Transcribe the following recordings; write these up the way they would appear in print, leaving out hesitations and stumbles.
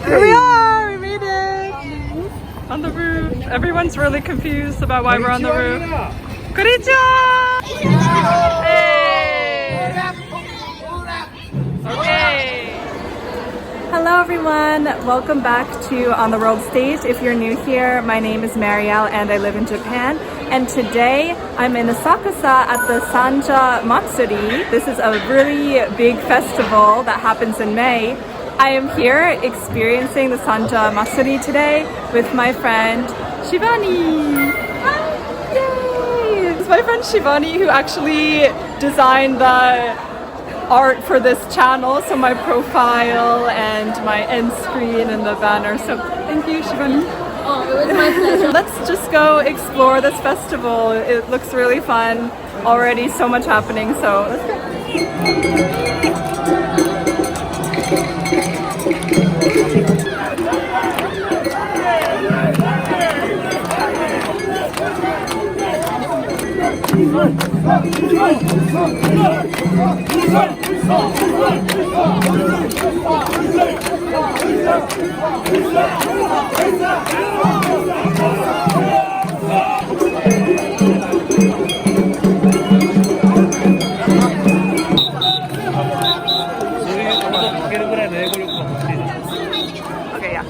Here we are! We made it! On the roof. Everyone's really confused about why we're on the roof. Konnichiwa! Hey! Okay. Hello everyone! Welcome back to On the World Stage. If you're new here, my name is Marielle and I live in Japan. And today I'm in Asakusa at the Sanja Matsuri. This is a really big festival that happens in May. I am here experiencing the Sanja Matsuri today with my friend Shivani. Hi! Yay! It's my friend Shivani who actually designed the art for this channel, so my profile and my end screen and the banner. So thank you, Shivani. Oh, it was my pleasure. Let's just go explore this festival. It looks really fun. Already so much happening, so let's go. Okay, yeah.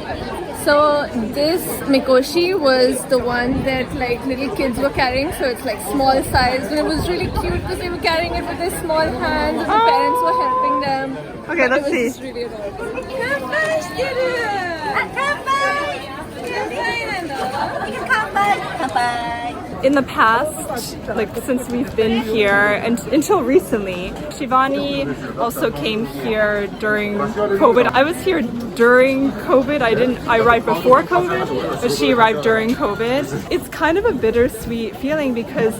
So this Mikoshi was the one that like little kids were carrying, so it's like small size, and it was really cute because they were carrying it with their small hands and the parents were helping them. Okay, let's It was see. just really adorable. In the past, like since we've been here and until recently, Shivani also came here during COVID. I was here during COVID. I arrived before COVID, but she arrived during COVID. It's kind of a bittersweet feeling because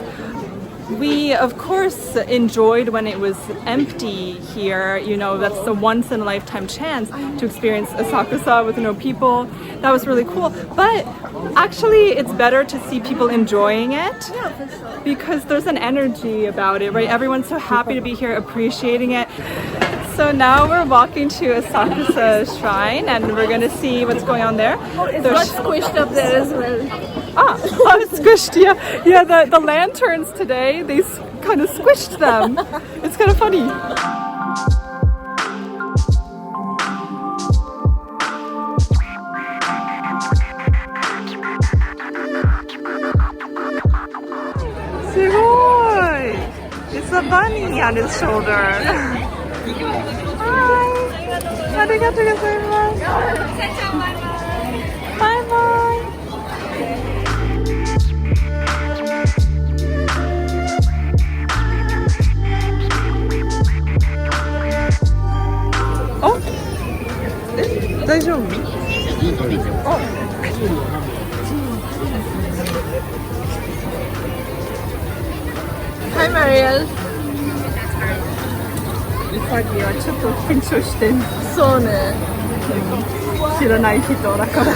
we, of course, enjoyed when it was empty here. You know, that's the once in a lifetime chance to experience Asakusa with no people. That was really cool. But actually, it's better to see people enjoying it because there's an energy about it, right? Everyone's so happy to be here, appreciating it. So now we're walking to Asakusa Shrine and we're gonna see what's going on there. It got squished up there as well. Oh, it's squished, yeah. Yeah, the lanterns today, they kind of squished them. It's kind of funny. Sugoi! It's a bunny on his shoulder. Hi! Arigatou gozaimasu. Bye bye! Oh! 大丈夫？ Oh! Hi Marielle. ウサギはちょっと緊張してんの。そうね。知らない人だから。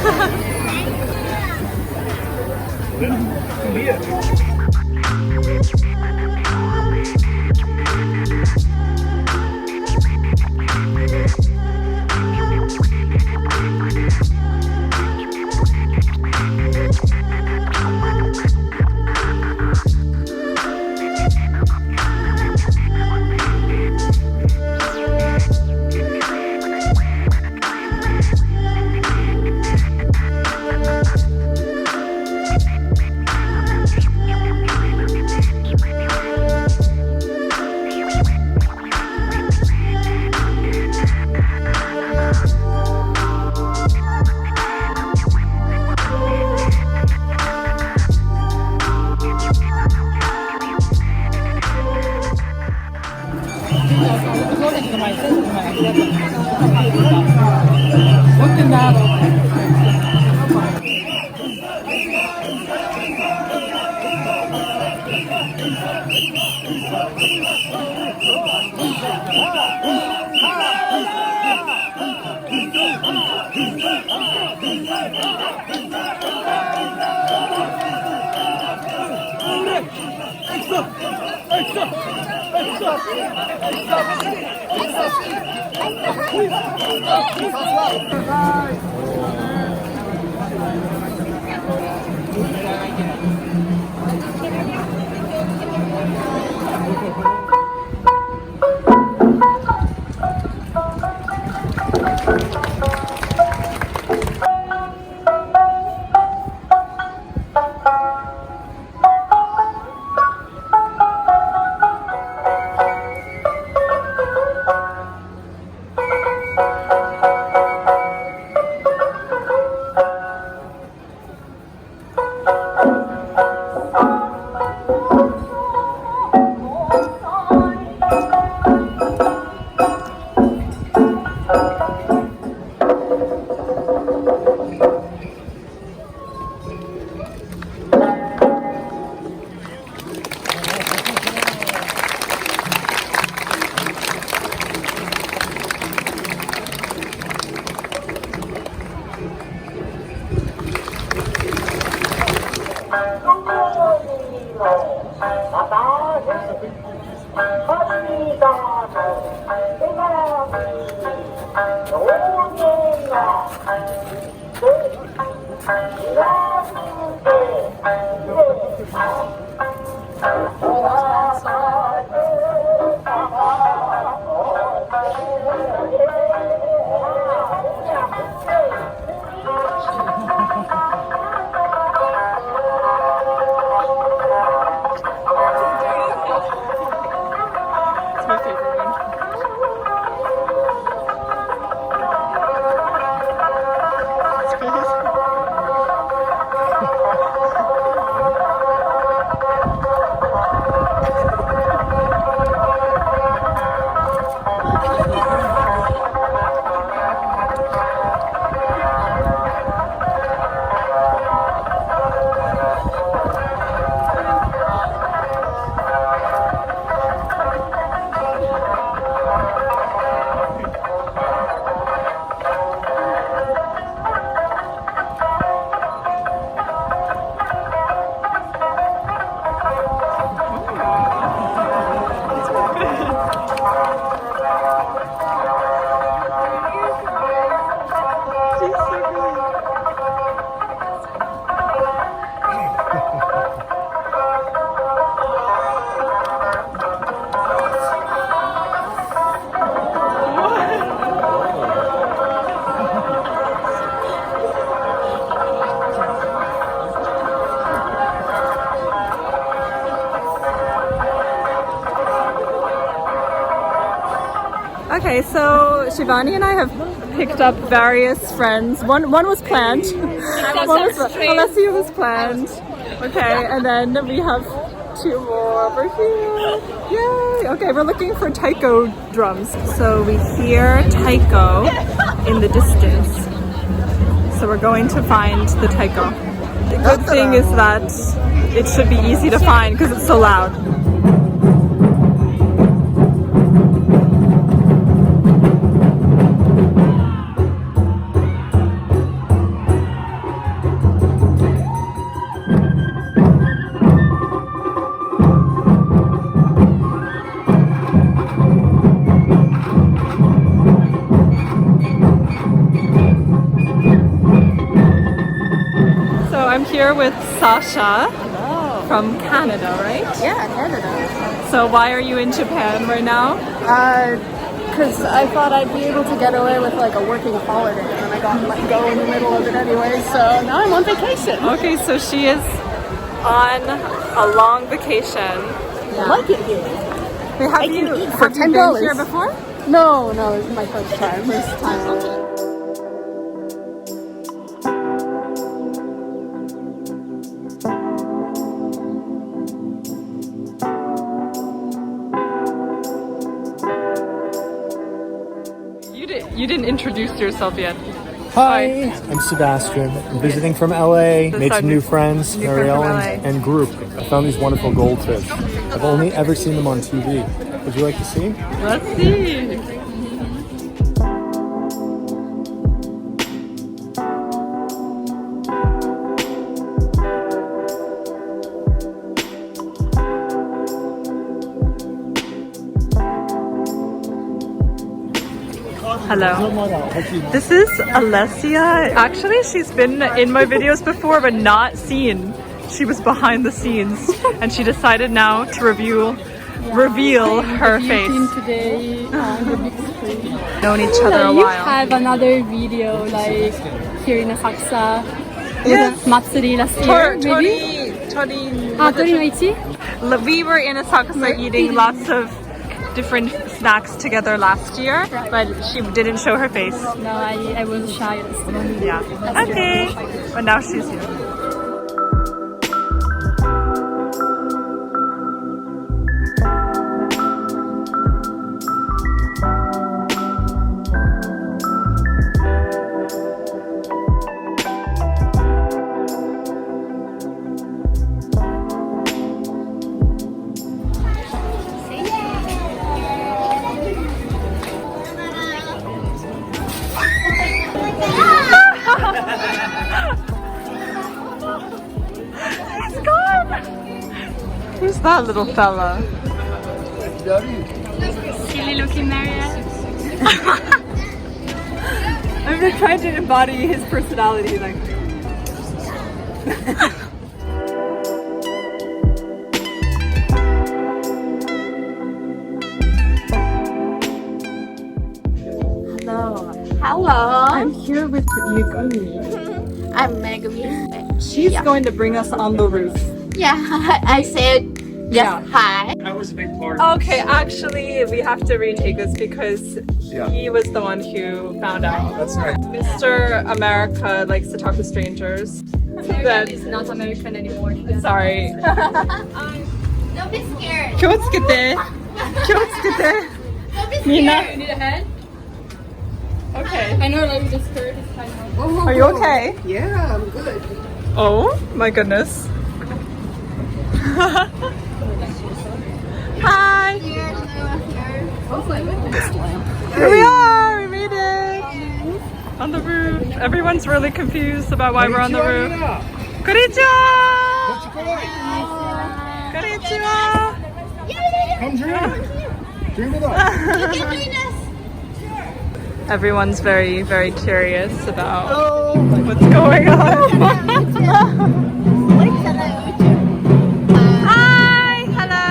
Okay, so Shivani and I have picked up various friends. One was planned. Alessia was planned. Okay, and then we have two more over here. Yay! Okay, we're looking for taiko drums. So we hear taiko in the distance. So we're going to find the taiko. The good thing is that it should be easy to find because it's so loud. I'm here with Sasha from Canada, right? Yeah, Canada. So why are you in Japan right now? Because I thought I'd be able to get away with like a working holiday, and I got let go in the middle of it anyway, so now I'm on vacation. Okay, so she is on a long vacation. I like it here. Have can you eat for have you been $10. here before? No, this is my first time. You didn't introduce yourself yet. Hi, I'm Sebastian. I'm visiting from LA, made some new friends, New friend from Marielle LA. and group. I found these wonderful goldfish. I've only ever seen them on TV. Would you like to see? Let's see. Hello. This is Alessia. Actually, she's been in my videos before, but not seen. She was behind the scenes, and she decided now to reveal her face. Today on the big screen. Known each other a You while. have another video like here in Asakusa. Yes. Matsuri last year, maybe? Tori no Ichi? We were in Asakusa eating lots of different snacks together last year, but she didn't show her face. No, I was shy last time. Yeah. Okay. But now she's here. Who's that little fella? Silly looking Mariette. I'm just trying to embody his personality, like. Hello. I'm here with Megumi. I'm Megumi. She's going to bring us on the roof. Yeah, I said just Yeah. hi. That was a big part. Okay, actually, we have to retake this because he was the one who found out. That's right. Mr. America likes to talk to strangers. That It's not American anymore. sorry. Don't be scared. 気をつけて。気をつけて。 Don't be scared. You need a hand? Okay. I know like the skirt is kind of... Are you okay? Yeah, I'm good. Oh my goodness. Hi. Here we are. We made it. On the roof. Everyone's really confused about why we're on the roof. Konnichiwa. Konnichiwa. Come drink. Drink with us. You can join us. Everyone's very, very curious about what's going on. Hi, hello.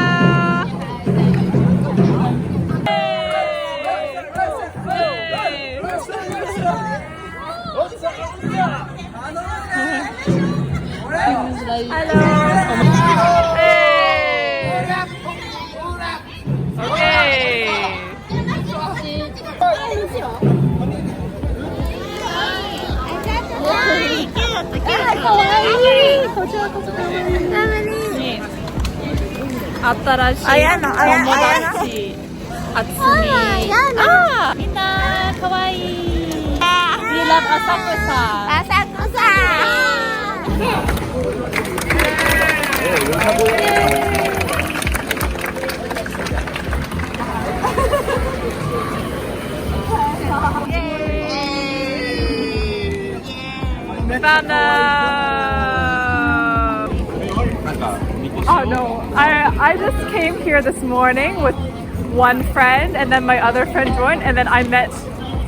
Hello. Hey. Okay. Atarashi Tomodachi Atsumi. Ah, Minna kawaii. We love Asakusa. Oh no, I just came here this morning with one friend and then my other friend joined and then I met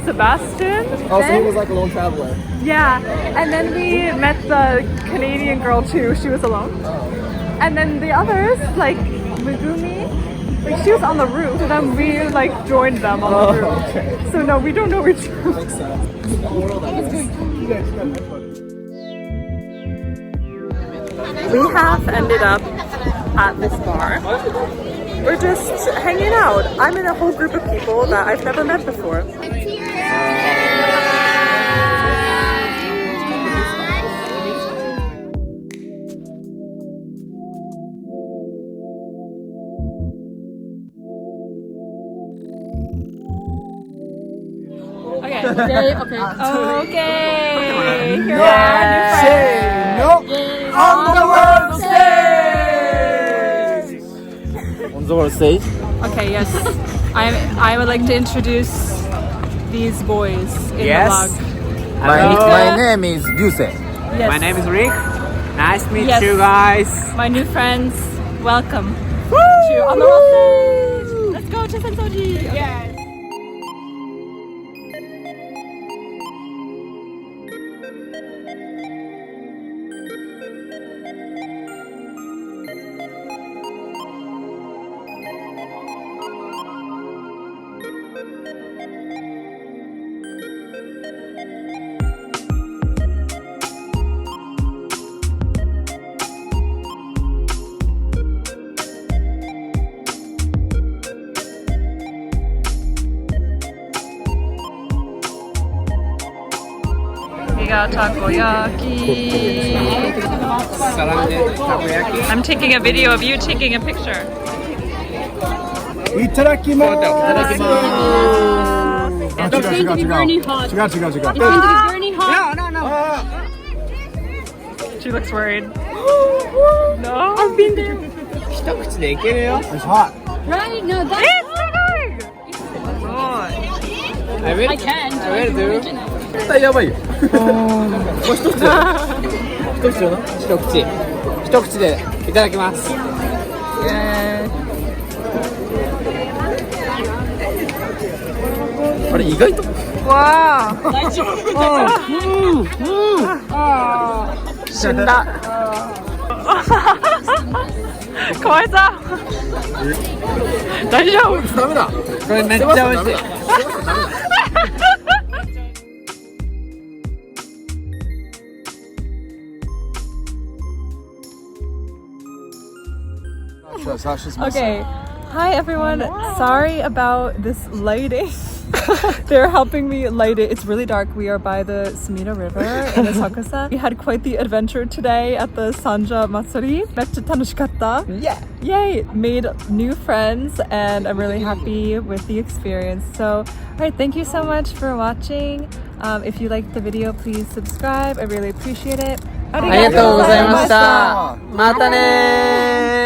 Sebastian. Oh, so he was like a lone traveler. Yeah, and then we met the Canadian girl too, she was alone. And then the others, like Megumi, like she was on the roof, so then we like joined them on the roof. Okay. So no, we don't know each other. Makes sense. We have ended up at this bar. We're just hanging out. I'm in a whole group of people that I've never met before. Okay. Okay. Here we are. New friends. No. On the world stage. On the world stage. Okay, yes. I would like to introduce these boys in Yes. the vlog. My name is Ryusei. Yes. My name is Rick. Nice to meet Yes. you guys. My new friends. Welcome to On the World Stage. Let's go to Sensoji. Yes. Takoyaki. I'm taking a video of you taking a picture. いただきます。違う。 She looks worried. No, I've been there. 一口でいけるよ。 It's hot. Right? No, that's I will. I can. I will do. 絶対やばいよ。もう一つ。一口よな。一口。一口でいただきます。あれ意外と。 Wow. 死んだ。かわいそう。大丈夫。ダメだ。これめっちゃ美味しい。 Okay. Hi everyone. Sorry about this lighting. They're helping me light it. It's really dark. We are by the Sumida River in Asakusa. We had quite the adventure today at the Sanja Matsuri. Meccha tanushikatta. Yeah. Yay! Made new friends and I'm really happy with the experience. So, alright, thank you so much for watching. If you liked the video, please subscribe. I really appreciate it. ありがとうございました。またねー。